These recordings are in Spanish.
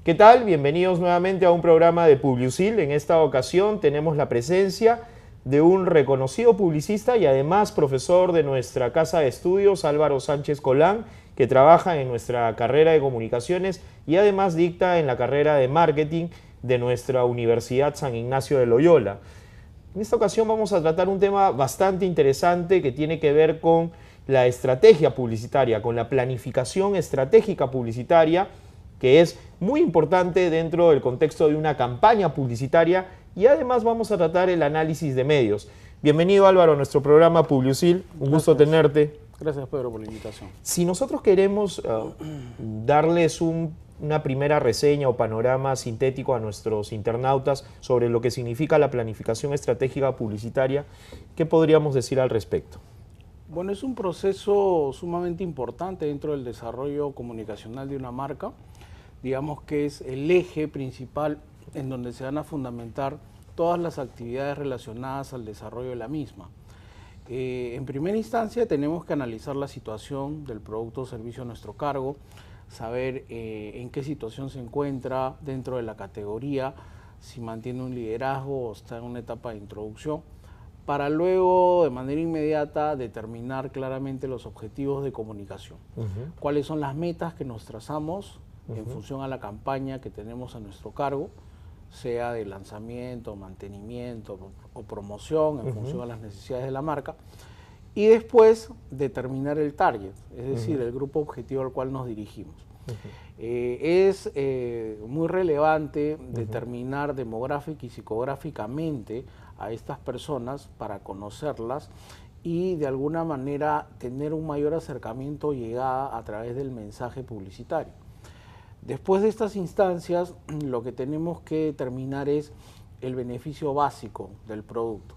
¿Qué tal? Bienvenidos nuevamente a un programa de Publiusil. En esta ocasión tenemos la presencia de un reconocido publicista y además profesor de nuestra casa de estudios, Álvaro Sánchez Colán, que trabaja en nuestra carrera de comunicaciones y además dicta en la carrera de marketing de nuestra Universidad San Ignacio de Loyola. En esta ocasión vamos a tratar un tema bastante interesante que tiene que ver con la estrategia publicitaria, con la planificación estratégica publicitaria, que es muy importante dentro del contexto de una campaña publicitaria, y además vamos a tratar el análisis de medios. Bienvenido, Álvaro, a nuestro programa Publiusil. Un gusto tenerte. Gracias, Pedro, por la invitación. Si nosotros queremos darles una primera reseña o panorama sintético a nuestros internautas sobre lo que significa la planificación estratégica publicitaria, ¿qué podríamos decir al respecto? Bueno, es un proceso sumamente importante dentro del desarrollo comunicacional de una marca. Digamos que es el eje principal en donde se van a fundamentar todas las actividades relacionadas al desarrollo de la misma. En primera instancia tenemos que analizar la situación del producto o servicio a nuestro cargo, saber en qué situación se encuentra dentro de la categoría, si mantiene un liderazgo o está en una etapa de introducción, para luego de manera inmediata determinar claramente los objetivos de comunicación. Cuáles son las metas que nos trazamos en función a la campaña que tenemos a nuestro cargo, sea de lanzamiento, mantenimiento o promoción en función a las necesidades de la marca, y después determinar el target, es decir, el grupo objetivo al cual nos dirigimos. Es muy relevante determinar demográfica y psicográficamente a estas personas para conocerlas y de alguna manera tener un mayor acercamiento o llegada a través del mensaje publicitario. Después de estas instancias, lo que tenemos que determinar es el beneficio básico del producto.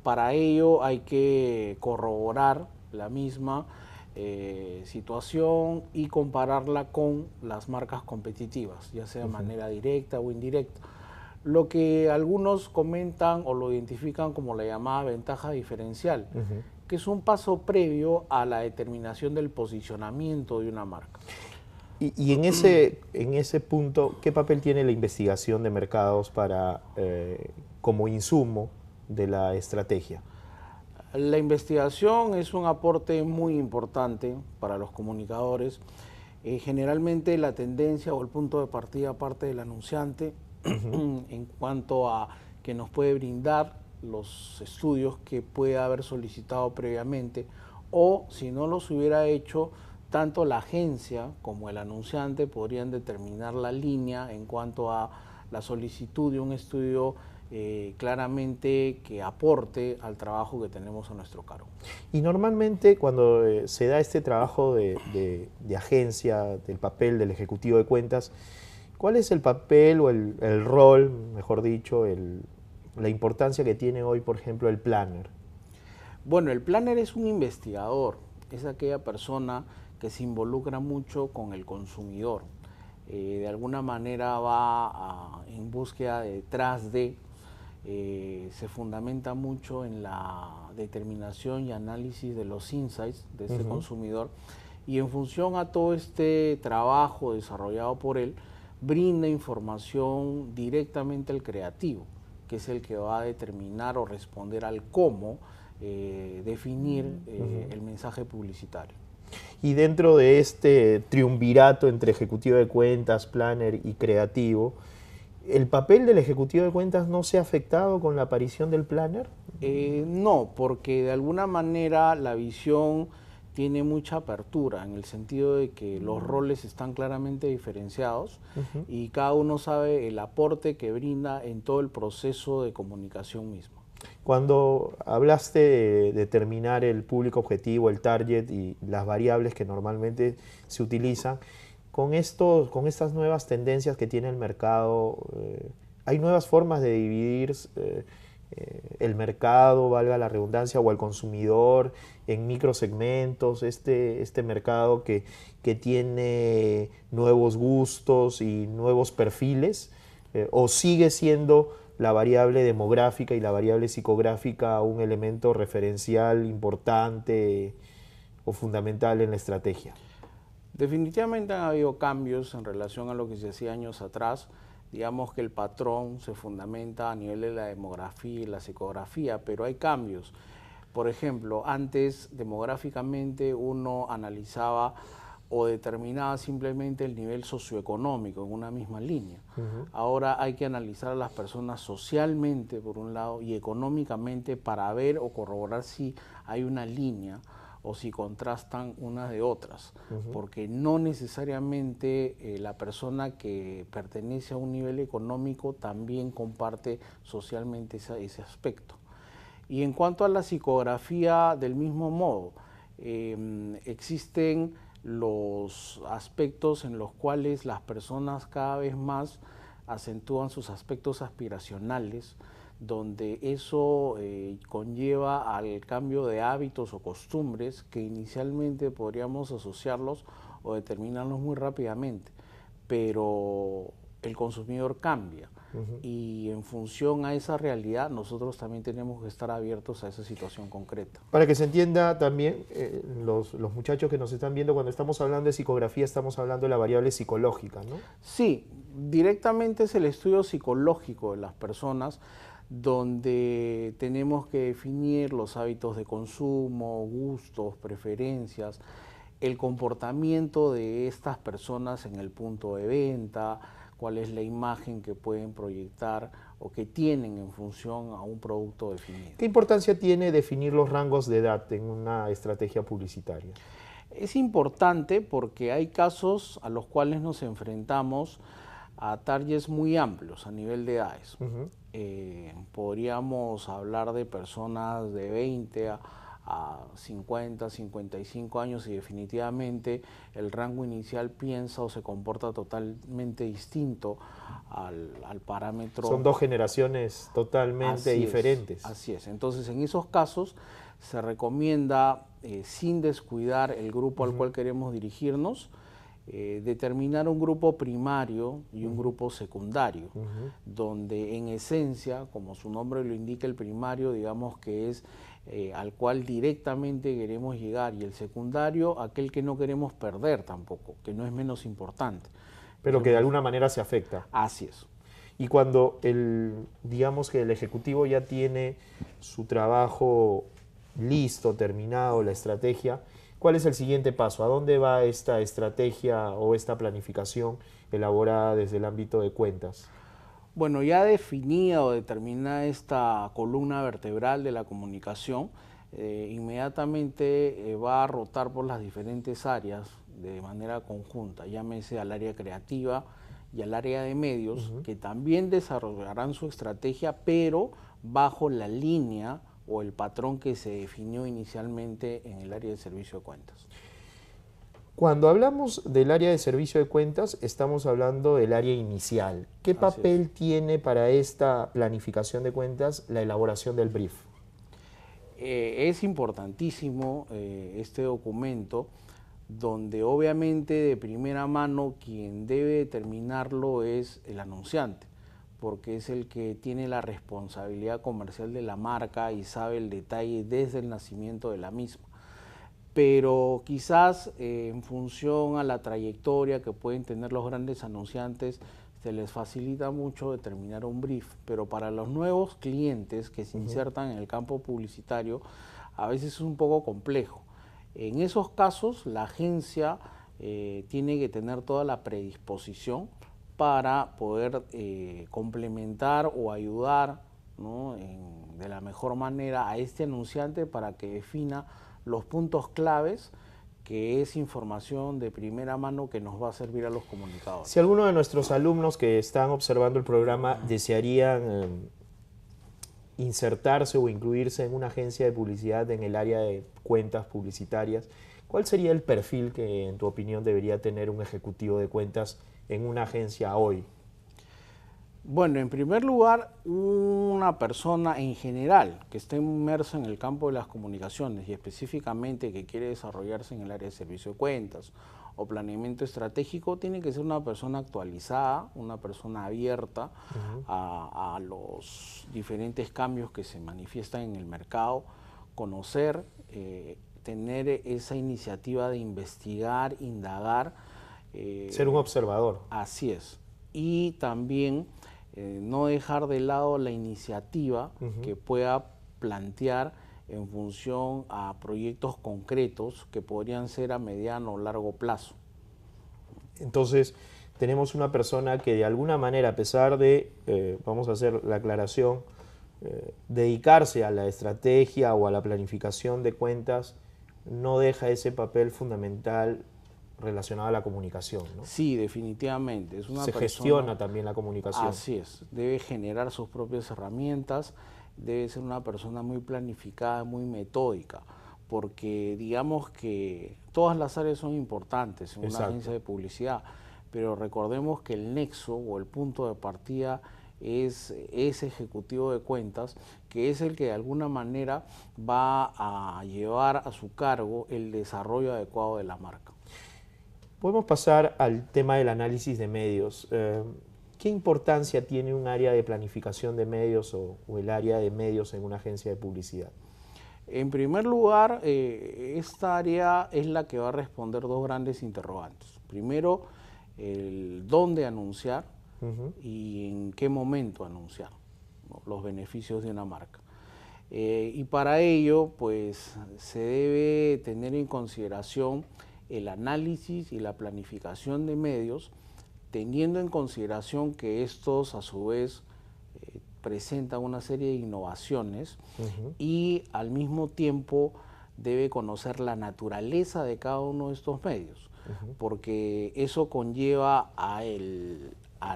Para ello hay que corroborar la misma situación y compararla con las marcas competitivas, ya sea de manera directa o indirecta. Lo que algunos comentan o lo identifican como la llamada ventaja diferencial, que es un paso previo a la determinación del posicionamiento de una marca. Y en ese punto, ¿qué papel tiene la investigación de mercados como insumo de la estrategia? La investigación es un aporte muy importante para los comunicadores. Generalmente la tendencia o el punto de partida parte del anunciante en cuanto a que nos puede brindar los estudios que puede haber solicitado previamente, o si no los hubiera hecho, tanto la agencia como el anunciante podrían determinar la línea en cuanto a la solicitud de un estudio claramente que aporte al trabajo que tenemos a nuestro cargo. Y normalmente cuando se da este trabajo de agencia, del papel del ejecutivo de cuentas, ¿cuál es el papel o el rol, mejor dicho, la importancia que tiene hoy, por ejemplo, el planner? Bueno, el planner es un investigador, es aquella persona que se involucra mucho con el consumidor. De alguna manera va en búsqueda detrás se fundamenta mucho en la determinación y análisis de los insights de este consumidor, y en función a todo este trabajo desarrollado por él, brinda información directamente al creativo, que es el que va a determinar o responder al cómo definir el mensaje publicitario. Y dentro de este triunvirato entre ejecutivo de cuentas, planner y creativo, ¿el papel del ejecutivo de cuentas no se ha afectado con la aparición del planner? No, porque de alguna manera la visión tiene mucha apertura, en el sentido de que los roles están claramente diferenciados y cada uno sabe el aporte que brinda en todo el proceso de comunicación mismo. Cuando hablaste de determinar el público objetivo, el target y las variables que normalmente se utilizan, con estas nuevas tendencias que tiene el mercado, hay nuevas formas de dividir el mercado, valga la redundancia, o al consumidor en microsegmentos, este mercado que tiene nuevos gustos y nuevos perfiles, o sigue siendo la variable demográfica y la variable psicográfica un elemento referencial importante o fundamental en la estrategia? Definitivamente han habido cambios en relación a lo que se hacía años atrás. Digamos que el patrón se fundamenta a nivel de la demografía y la psicografía, pero hay cambios. Por ejemplo, antes demográficamente uno analizaba o determinaba simplemente el nivel socioeconómico en una misma línea. Ahora hay que analizar a las personas socialmente, por un lado, y económicamente para ver o corroborar si hay una línea o si contrastan unas de otras, porque no necesariamente la persona que pertenece a un nivel económico también comparte socialmente ese aspecto. Y en cuanto a la psicografía, del mismo modo, existen los aspectos en los cuales las personas cada vez más acentúan sus aspectos aspiracionales, donde eso conlleva al cambio de hábitos o costumbres que inicialmente podríamos asociarlos o determinarlos muy rápidamente, pero el consumidor cambia. Y en función a esa realidad nosotros también tenemos que estar abiertos a esa situación concreta. Para que se entienda también, los muchachos que nos están viendo, cuando estamos hablando de psicografía estamos hablando de la variable psicológica, ¿no? Sí, directamente es el estudio psicológico de las personas, donde tenemos que definir los hábitos de consumo, gustos, preferencias, el comportamiento de estas personas en el punto de venta, cuál es la imagen que pueden proyectar o que tienen en función a un producto definido. ¿Qué importancia tiene definir los rangos de edad en una estrategia publicitaria? Es importante porque hay casos a los cuales nos enfrentamos a targets muy amplios a nivel de edades. Podríamos hablar de personas de 20 a 50, 55 años y definitivamente el rango inicial piensa o se comporta totalmente distinto al parámetro. Son dos generaciones totalmente diferentes. Así es. Entonces, en esos casos se recomienda, sin descuidar el grupo al cual queremos dirigirnos, determinar un grupo primario y un grupo secundario, donde en esencia, como su nombre lo indica, el primario, digamos que es al cual directamente queremos llegar, y el secundario, aquel que no queremos perder tampoco, que no es menos importante. Pero que de alguna manera se afecta. Así es. Y cuando digamos que el ejecutivo ya tiene su trabajo listo, terminado, la estrategia, ¿cuál es el siguiente paso? ¿A dónde va esta estrategia o esta planificación elaborada desde el ámbito de cuentas? Bueno, ya definida o determinada esta columna vertebral de la comunicación, inmediatamente va a rotar por las diferentes áreas de manera conjunta, llámese al área creativa y al área de medios, que también desarrollarán su estrategia, pero bajo la línea o el patrón que se definió inicialmente en el área de servicio de cuentas. Cuando hablamos del área de servicio de cuentas, estamos hablando del área inicial. ¿Qué papel tiene para esta planificación de cuentas la elaboración del brief? Es importantísimo este documento, donde obviamente de primera mano quien debe determinarlo es el anunciante, porque es el que tiene la responsabilidad comercial de la marca y sabe el detalle desde el nacimiento de la misma. Pero quizás en función a la trayectoria que pueden tener los grandes anunciantes, se les facilita mucho determinar un brief, pero para los nuevos clientes que se insertan en el campo publicitario, a veces es un poco complejo. En esos casos, la agencia tiene que tener toda la predisposición para poder complementar o ayudar, ¿no?, de la mejor manera a este anunciante para que defina los puntos claves, que es información de primera mano que nos va a servir a los comunicadores. Si alguno de nuestros alumnos que están observando el programa desearían insertarse o incluirse en una agencia de publicidad en el área de cuentas publicitarias, ¿cuál sería el perfil que, en tu opinión, debería tener un ejecutivo de cuentas en una agencia hoy? Bueno, en primer lugar, una persona en general que esté inmersa en el campo de las comunicaciones y específicamente que quiere desarrollarse en el área de servicio de cuentas o planeamiento estratégico, tiene que ser una persona actualizada, una persona abierta a los diferentes cambios que se manifiestan en el mercado, conocer, tener esa iniciativa de investigar, indagar. Ser un observador. Así es. Y también no dejar de lado la iniciativa que pueda plantear en función a proyectos concretos que podrían ser a mediano o largo plazo. Entonces, tenemos una persona que de alguna manera, a pesar de, vamos a hacer la aclaración, dedicarse a la estrategia o a la planificación de cuentas, no deja ese papel fundamental relacionado a la comunicación, ¿no? Sí, definitivamente. Es una Se persona, gestiona también la comunicación. así es, debe generar sus propias herramientas, debe ser una persona muy planificada, muy metódica, porque digamos que todas las áreas son importantes en una Exacto. agencia de publicidad, pero recordemos que el nexo o el punto de partida es ese ejecutivo de cuentas, que es el que de alguna manera va a llevar a su cargo el desarrollo adecuado de la marca. Podemos pasar al tema del análisis de medios. ¿Qué importancia tiene un área de planificación de medios o el área de medios en una agencia de publicidad? En primer lugar, esta área es la que va a responder dos grandes interrogantes. Primero, el dónde anunciar y en qué momento anunciar, ¿no?, los beneficios de una marca. Y para ello, pues, se debe tener en consideración el análisis y la planificación de medios, teniendo en consideración que estos, a su vez, presentan una serie de innovaciones y al mismo tiempo debe conocer la naturaleza de cada uno de estos medios, porque eso conlleva a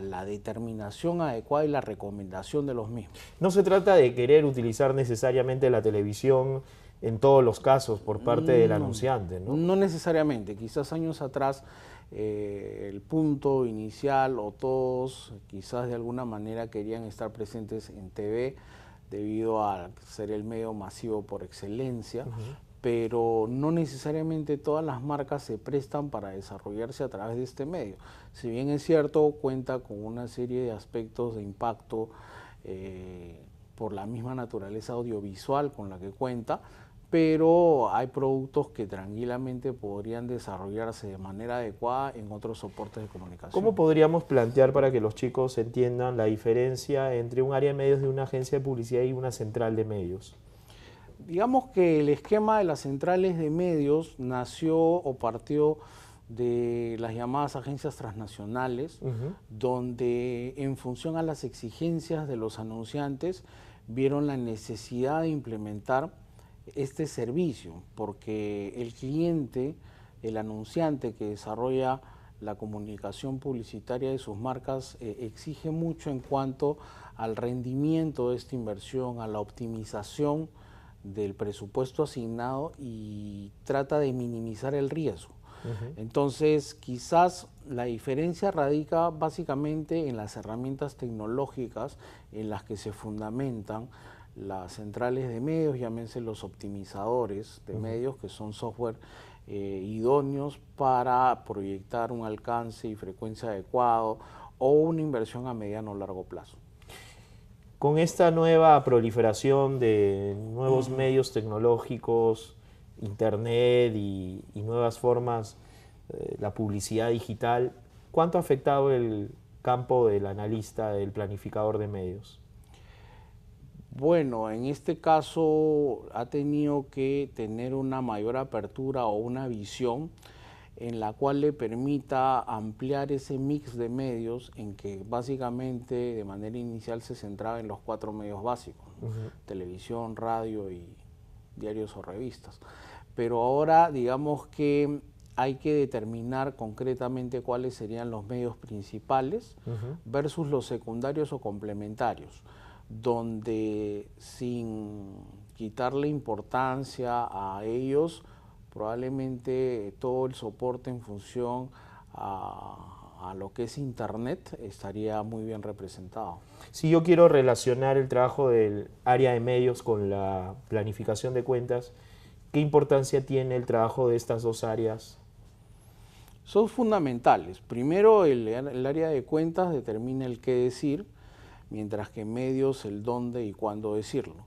la determinación adecuada y la recomendación de los mismos. No se trata de querer utilizar necesariamente la televisión en todos los casos por parte del anunciante, ¿no? No necesariamente. Quizás años atrás el punto inicial o todos quizás de alguna manera querían estar presentes en TV debido a ser el medio masivo por excelencia, pero no necesariamente todas las marcas se prestan para desarrollarse a través de este medio. Si bien es cierto, cuenta con una serie de aspectos de impacto por la misma naturaleza audiovisual con la que cuenta, pero hay productos que tranquilamente podrían desarrollarse de manera adecuada en otros soportes de comunicación. ¿Cómo podríamos plantear para que los chicos entiendan la diferencia entre un área de medios de una agencia de publicidad y una central de medios? Digamos que el esquema de las centrales de medios nació o partió de las llamadas agencias transnacionales, donde en función a las exigencias de los anunciantes vieron la necesidad de implementar este servicio, porque el cliente, el anunciante que desarrolla la comunicación publicitaria de sus marcas exige mucho en cuanto al rendimiento de esta inversión, a la optimización del presupuesto asignado y trata de minimizar el riesgo. Entonces, quizás la diferencia radica básicamente en las herramientas tecnológicas en las que se fundamentan las centrales de medios, llámense los optimizadores de medios, que son software idóneos para proyectar un alcance y frecuencia adecuado o una inversión a mediano o largo plazo. Con esta nueva proliferación de nuevos medios tecnológicos, internet y nuevas formas, la publicidad digital, ¿cuánto ha afectado el campo del analista, del planificador de medios? Bueno, en este caso ha tenido que tener una mayor apertura o una visión en la cual le permita ampliar ese mix de medios en que básicamente de manera inicial se centraba en los 4 medios básicos, ¿no? Televisión, radio y diarios o revistas. Pero ahora digamos que hay que determinar concretamente cuáles serían los medios principales versus los secundarios o complementarios, donde sin quitarle importancia a ellos, probablemente todo el soporte en función a lo que es Internet estaría muy bien representado. Si yo quiero relacionar el trabajo del área de medios con la planificación de cuentas, ¿qué importancia tiene el trabajo de estas dos áreas? Son fundamentales. Primero, el área de cuentas determina el qué decir, mientras que medios el dónde y cuándo decirlo.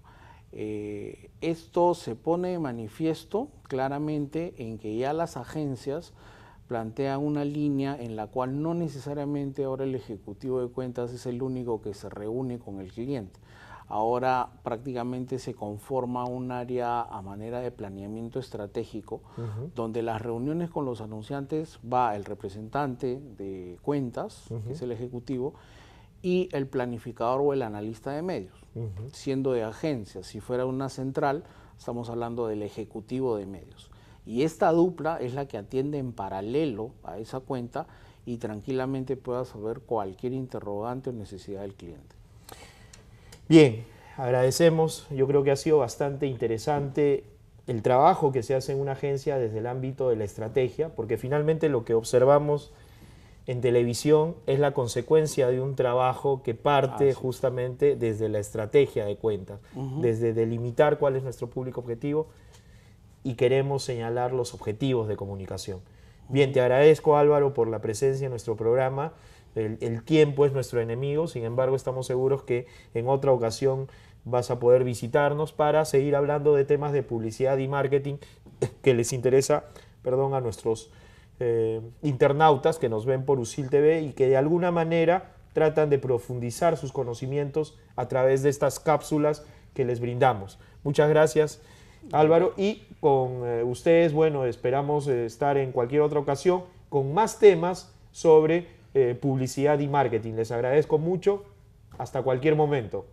Esto se pone de manifiesto claramente en que ya las agencias plantean una línea en la cual no necesariamente ahora el ejecutivo de cuentas es el único que se reúne con el cliente. Ahora prácticamente se conforma un área a manera de planeamiento estratégico, donde las reuniones con los anunciantes va el representante de cuentas, que es el ejecutivo, y el planificador o el analista de medios, siendo de agencia. Si fuera una central, estamos hablando del ejecutivo de medios. Y esta dupla es la que atiende en paralelo a esa cuenta y tranquilamente pueda saber cualquier interrogante o necesidad del cliente. Bien, agradecemos. Yo creo que ha sido bastante interesante el trabajo que se hace en una agencia desde el ámbito de la estrategia, porque finalmente lo que observamos en televisión es la consecuencia de un trabajo que parte justamente desde la estrategia de cuentas, desde delimitar cuál es nuestro público objetivo y queremos señalar los objetivos de comunicación. Bien, te agradezco, Álvaro, por la presencia en nuestro programa. El tiempo es nuestro enemigo, sin embargo estamos seguros que en otra ocasión vas a poder visitarnos para seguir hablando de temas de publicidad y marketing que les interesa, a nuestros internautas que nos ven por USIL TV y que de alguna manera tratan de profundizar sus conocimientos a través de estas cápsulas que les brindamos. Muchas gracias, Álvaro, y con ustedes, bueno, esperamos estar en cualquier otra ocasión con más temas sobre publicidad y marketing. Les agradezco mucho. Hasta cualquier momento.